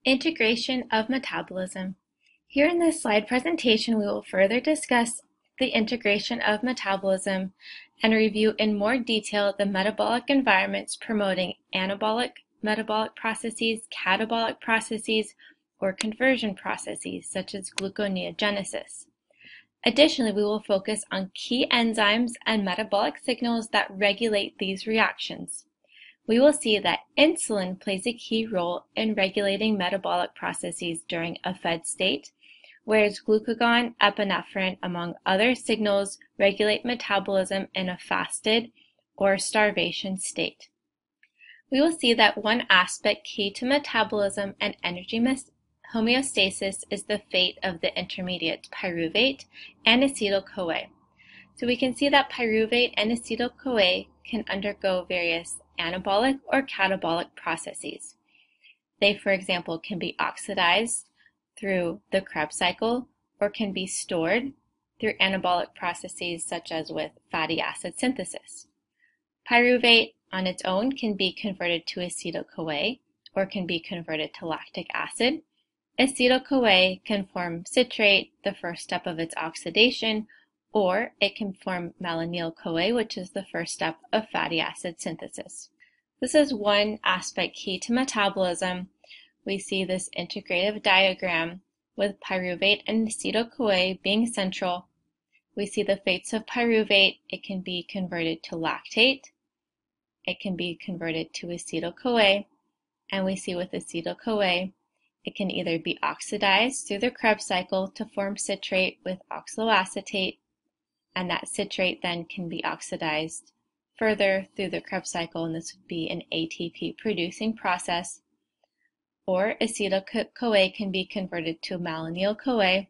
Integration of metabolism. Here in this slide presentation, we will further discuss the integration of metabolism and review in more detail the metabolic environments promoting anabolic metabolic processes, catabolic processes, or conversion processes such as gluconeogenesis. Additionally, we will focus on key enzymes and metabolic signals that regulate these reactions. We will see that insulin plays a key role in regulating metabolic processes during a fed state, whereas glucagon, epinephrine, among other signals, regulate metabolism in a fasted or starvation state. We will see that one aspect key to metabolism and energy homeostasis is the fate of the intermediates pyruvate and acetyl-CoA. So we can see that pyruvate and acetyl-CoA can undergo various anabolic or catabolic processes. They, for example, can be oxidized through the Krebs cycle or can be stored through anabolic processes such as with fatty acid synthesis. Pyruvate on its own can be converted to acetyl-CoA or can be converted to lactic acid. Acetyl-CoA can form citrate, the first step of its oxidation, or it can form malonyl-CoA, which is the first step of fatty acid synthesis. This is one aspect key to metabolism. We see this integrative diagram with pyruvate and acetyl-CoA being central. We see the fates of pyruvate. It can be converted to lactate. It can be converted to acetyl-CoA. And we see with acetyl-CoA, it can either be oxidized through the Krebs cycle to form citrate with oxaloacetate, and that citrate then can be oxidized further through the Krebs cycle, and this would be an ATP producing process. Or acetyl-CoA can be converted to malonyl-CoA,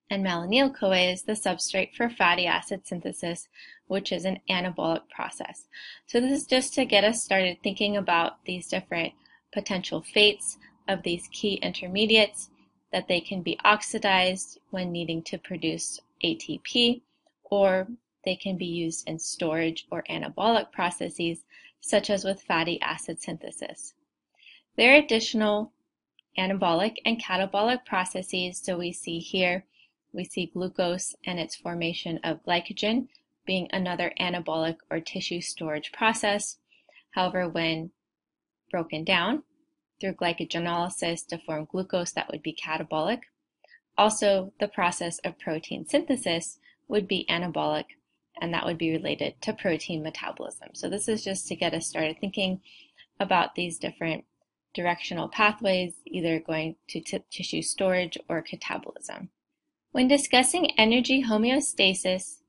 and malonyl-CoA is the substrate for fatty acid synthesis, which is an anabolic process. So this is just to get us started thinking about these different potential fates of these key intermediates, that they can be oxidized when needing to produce ATP, or they can be used in storage or anabolic processes, such as with fatty acid synthesis. There are additional anabolic and catabolic processes. So we see here, we see glucose and its formation of glycogen being another anabolic or tissue storage process. However, when broken down through glycogenolysis to form glucose, that would be catabolic. Also, the process of protein synthesis would be anabolic, and that would be related to protein metabolism. So this is just to get us started thinking about these different directional pathways, either going to tissue storage or catabolism. When discussing energy homeostasis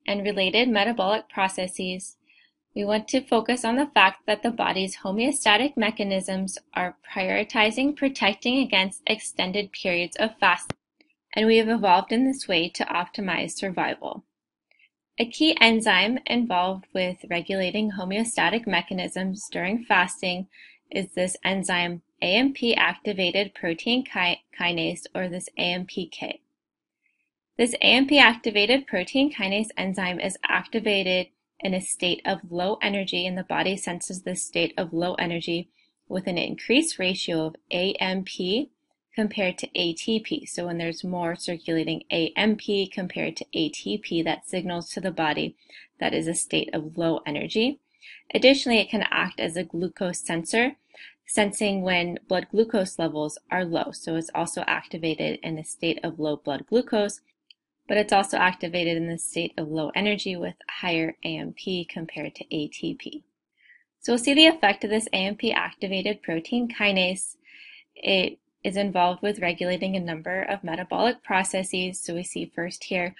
and related metabolic processes, we want to focus on the fact that the body's homeostatic mechanisms are prioritizing protecting against extended periods of fasting, and we have evolved in this way to optimize survival. A key enzyme involved with regulating homeostatic mechanisms during fasting is this enzyme AMP-activated protein kinase, or this AMPK. This AMP-activated protein kinase enzyme is activated in a state of low energy, and the body senses this state of low energy with an increased ratio of AMP compared to ATP. So when there's more circulating AMP compared to ATP, that signals to the body that is a state of low energy. Additionally, it can act as a glucose sensor, sensing when blood glucose levels are low. So it's also activated in a state of low blood glucose, but it's also activated in the state of low energy with higher AMP compared to ATP. So we'll see the effect of this AMP-activated protein kinase. It is involved with regulating a number of metabolic processes. So we see first here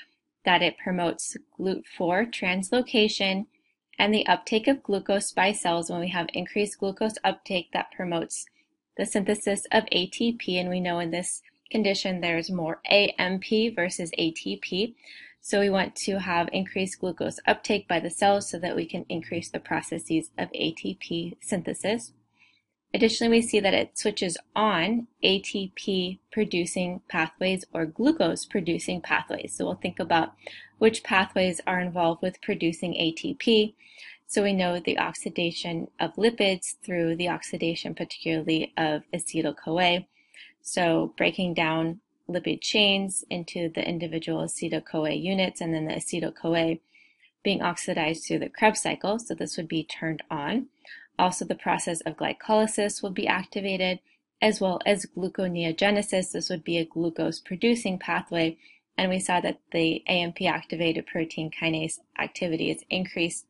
that it promotes GLUT4 translocation and the uptake of glucose by cells. When we have increased glucose uptake, that promotes the synthesis of ATP, and we know in this condition there's more AMP versus ATP. So we want to have increased glucose uptake by the cells so that we can increase the processes of ATP synthesis. Additionally, we see that it switches on ATP producing pathways or glucose producing pathways. So we'll think about which pathways are involved with producing ATP. So we know the oxidation of lipids through the oxidation particularly of acetyl-CoA. So breaking down lipid chains into the individual acetyl-CoA units and then the acetyl-CoA being oxidized through the Krebs cycle, so this would be turned on. Also, the process of glycolysis will be activated, as well as gluconeogenesis. This would be a glucose-producing pathway, and we saw that the AMP-activated protein kinase activity is increased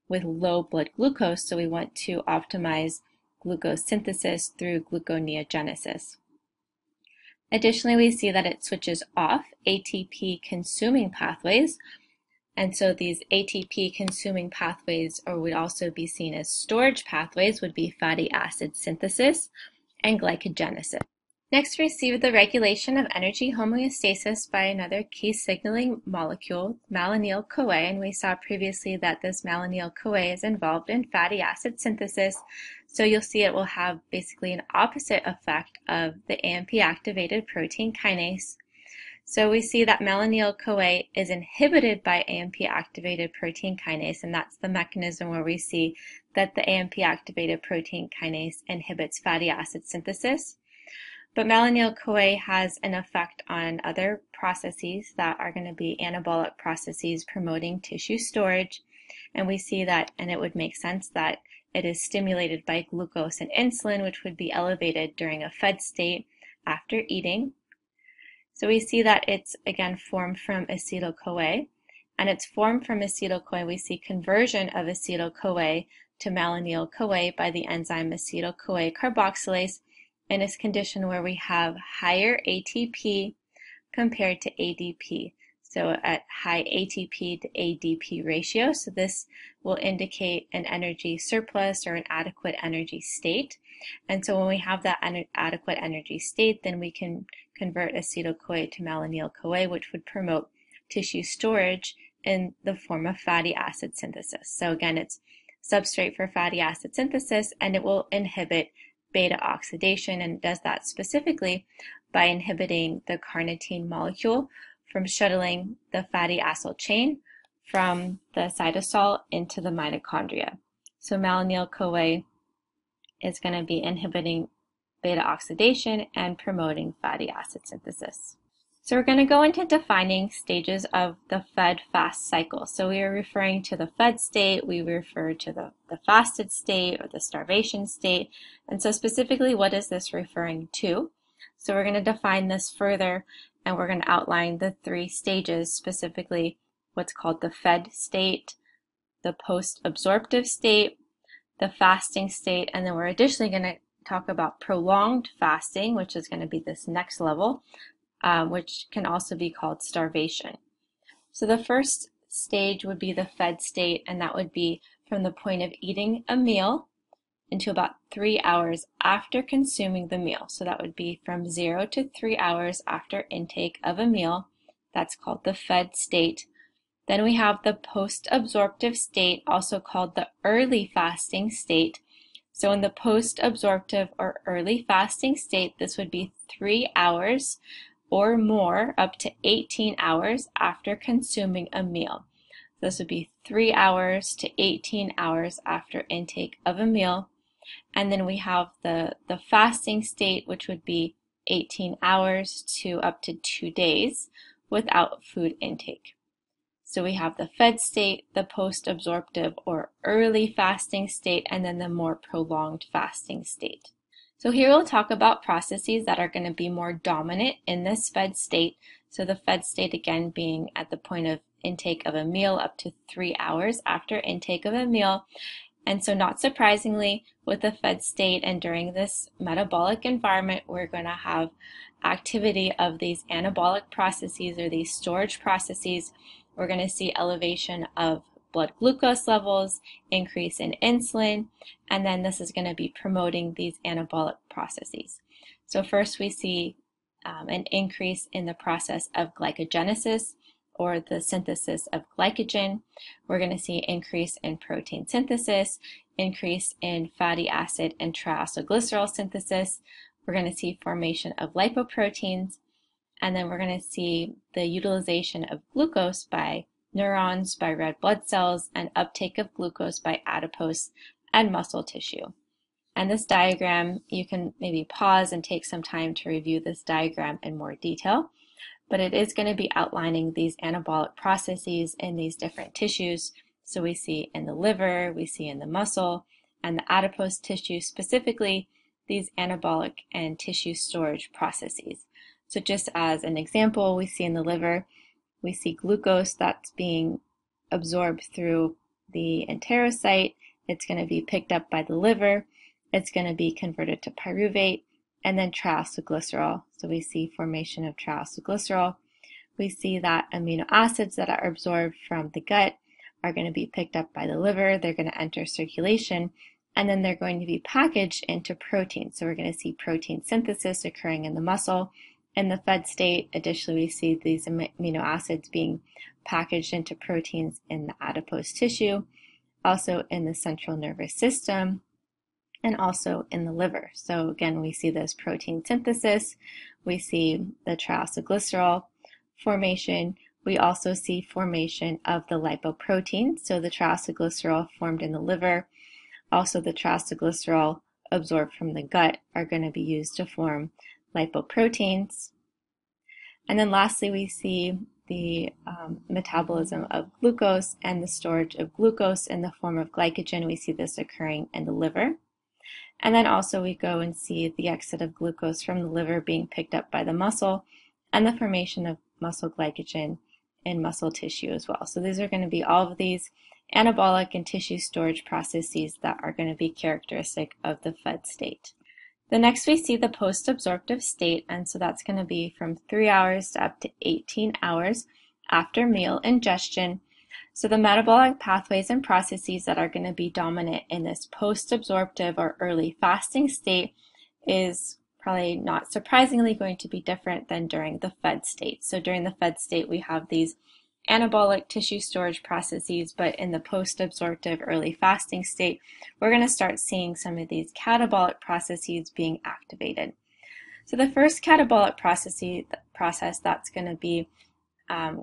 with low blood glucose, so we want to optimize glucose synthesis through gluconeogenesis. Additionally, we see that it switches off ATP-consuming pathways, and so these ATP-consuming pathways, or would also be seen as storage pathways, would be fatty acid synthesis and glycogenesis. Next, we see the regulation of energy homeostasis by another key signaling molecule, malonyl-CoA, and we saw previously that this malonyl-CoA is involved in fatty acid synthesis, so you'll see it will have basically an opposite effect of the AMP-activated protein kinase. So we see that malonyl-CoA is inhibited by AMP-activated protein kinase, and that's the mechanism where we see that the AMP-activated protein kinase inhibits fatty acid synthesis. But malonyl-CoA has an effect on other processes that are going to be anabolic processes promoting tissue storage, and we see that, and it would make sense that it is stimulated by glucose and insulin, which would be elevated during a fed state after eating. So we see that it's, again, formed from acetyl-CoA, and it's formed from acetyl-CoA. We see conversion of acetyl-CoA to malonyl-CoA by the enzyme acetyl-CoA carboxylase in this condition where we have higher ATP compared to ADP. So at high ATP to ADP ratio, so this will indicate an energy surplus or an adequate energy state. And so when we have that adequate energy state, then we can convert acetyl-CoA to malonyl-CoA, which would promote tissue storage in the form of fatty acid synthesis. So again, it's substrate for fatty acid synthesis, and it will inhibit beta oxidation, and it does that specifically by inhibiting the carnitine molecule from shuttling the fatty acyl chain from the cytosol into the mitochondria. So malonyl-CoA is going to be inhibiting beta oxidation and promoting fatty acid synthesis. So we're going to go into defining stages of the fed-fast cycle. So we are referring to the fed state, we refer to the fasted state or the starvation state. And so specifically, what is this referring to? So we're going to define this further, and we're going to outline the three stages, specifically what's called the fed state, the post-absorptive state, the fasting state, and then we're additionally going to talk about prolonged fasting, which is going to be this next level, which can also be called starvation. So the first stage would be the fed state, and that would be from the point of eating a meal into about 3 hours after consuming the meal. So that would be from 0 to 3 hours after intake of a meal. That's called the fed state. Then we have the post-absorptive state, also called the early fasting state. So in the post-absorptive or early fasting state, this would be 3 hours or more, up to 18 hours after consuming a meal. So this would be 3 hours to 18 hours after intake of a meal. And then we have the fasting state, which would be 18 hours to up to 2 days without food intake. So we have the fed state, the post-absorptive or early fasting state, and then the more prolonged fasting state. So here we'll talk about processes that are going to be more dominant in this fed state. So the fed state, again, being at the point of intake of a meal up to 3 hours after intake of a meal. And so not surprisingly, with the fed state and during this metabolic environment, we're going to have activity of these anabolic processes or these storage processes. We're going to see elevation of blood glucose levels, increase in insulin, and then this is going to be promoting these anabolic processes. So first we see an increase in the process of glycogenesis, or the synthesis of glycogen. We're going to see increase in protein synthesis, increase in fatty acid and triacylglycerol synthesis. We're going to see formation of lipoproteins, and then we're going to see the utilization of glucose by neurons by red blood cells, and uptake of glucose by adipose and muscle tissue. And this diagram, you can maybe pause and take some time to review this diagram in more detail, but it is going to be outlining these anabolic processes in these different tissues. So we see in the liver, we see in the muscle, and the adipose tissue specifically, these anabolic and tissue storage processes. So just as an example, we see in the liver, we see glucose that's being absorbed through the enterocyte. It's going to be picked up by the liver. It's going to be converted to pyruvate and then triacylglycerol. So we see formation of triacylglycerol. We see that amino acids that are absorbed from the gut are going to be picked up by the liver. They're going to enter circulation, and then they're going to be packaged into protein. So we're going to see protein synthesis occurring in the muscle. In the fed state, additionally, we see these amino acids being packaged into proteins in the adipose tissue, also in the central nervous system, and also in the liver. So again, we see this protein synthesis, we see the triacylglycerol formation, we also see formation of the lipoprotein, so the triacylglycerol formed in the liver, also the triacylglycerol absorbed from the gut are going to be used to form lipoproteins. And then lastly, we see the metabolism of glucose and the storage of glucose in the form of glycogen. We see this occurring in the liver. And then also we go and see the exit of glucose from the liver being picked up by the muscle and the formation of muscle glycogen in muscle tissue as well. So these are going to be all of these anabolic and tissue storage processes that are going to be characteristic of the fed state. The next we see the post-absorptive state, and so that's going to be from 3 hours to up to 18 hours after meal ingestion. So the metabolic pathways and processes that are going to be dominant in this post-absorptive or early fasting state is probably not surprisingly going to be different than during the fed state. So during the fed state, we have these anabolic tissue storage processes, but in the post-absorptive early fasting state, we're going to start seeing some of these catabolic processes being activated. So the first catabolic process that's going to be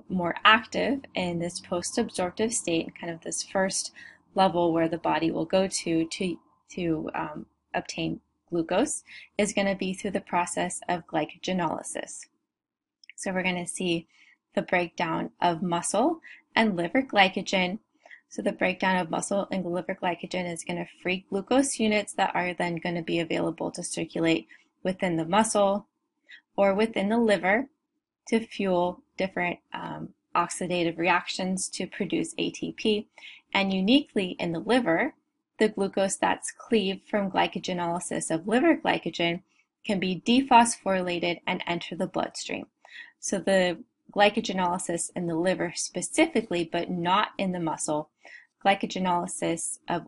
more active in this post-absorptive state, kind of this first level where the body will go to obtain glucose, is going to be through the process of glycogenolysis. So we're going to see the breakdown of muscle and liver glycogen. So the breakdown of muscle and liver glycogen is going to free glucose units that are then going to be available to circulate within the muscle or within the liver to fuel different oxidative reactions to produce ATP. And uniquely in the liver, the glucose that's cleaved from glycogenolysis of liver glycogen can be dephosphorylated and enter the bloodstream. So the glycogenolysis in the liver specifically, but not in the muscle, glycogenolysis of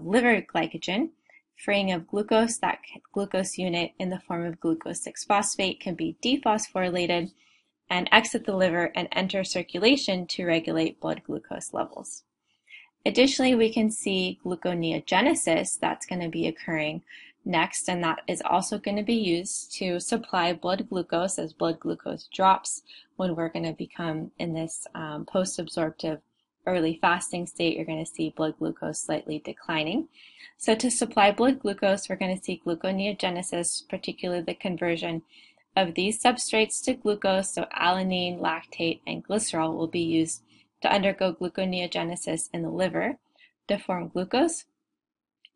liver glycogen, freeing of glucose, that glucose unit in the form of glucose 6-phosphate can be dephosphorylated and exit the liver and enter circulation to regulate blood glucose levels. Additionally, we can see gluconeogenesis that's going to be occurring next, and that is also going to be used to supply blood glucose as blood glucose drops when we're going to become in this post-absorptive early fasting state. You're going to see blood glucose slightly declining. So to supply blood glucose, we're going to see gluconeogenesis, particularly the conversion of these substrates to glucose. So alanine, lactate, and glycerol will be used to undergo gluconeogenesis in the liver to form glucose.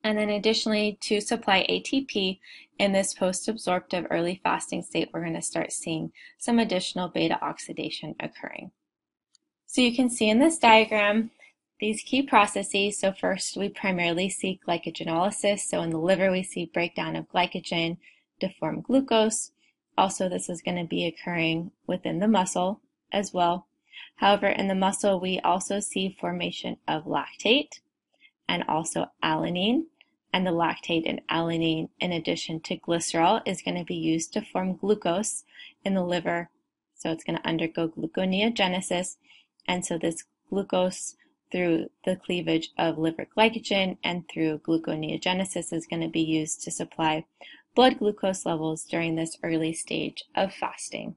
And then additionally, to supply ATP in this post-absorptive early fasting state, we're going to start seeing some additional beta oxidation occurring. So you can see in this diagram these key processes. So first, we primarily see glycogenolysis. So in the liver, we see breakdown of glycogen to form glucose. Also, this is going to be occurring within the muscle as well. However, in the muscle, we also see formation of lactate and also alanine, and the lactate and alanine, in addition to glycerol, is going to be used to form glucose in the liver. So it's going to undergo gluconeogenesis, and so this glucose through the cleavage of liver glycogen and through gluconeogenesis is going to be used to supply blood glucose levels during this early stage of fasting.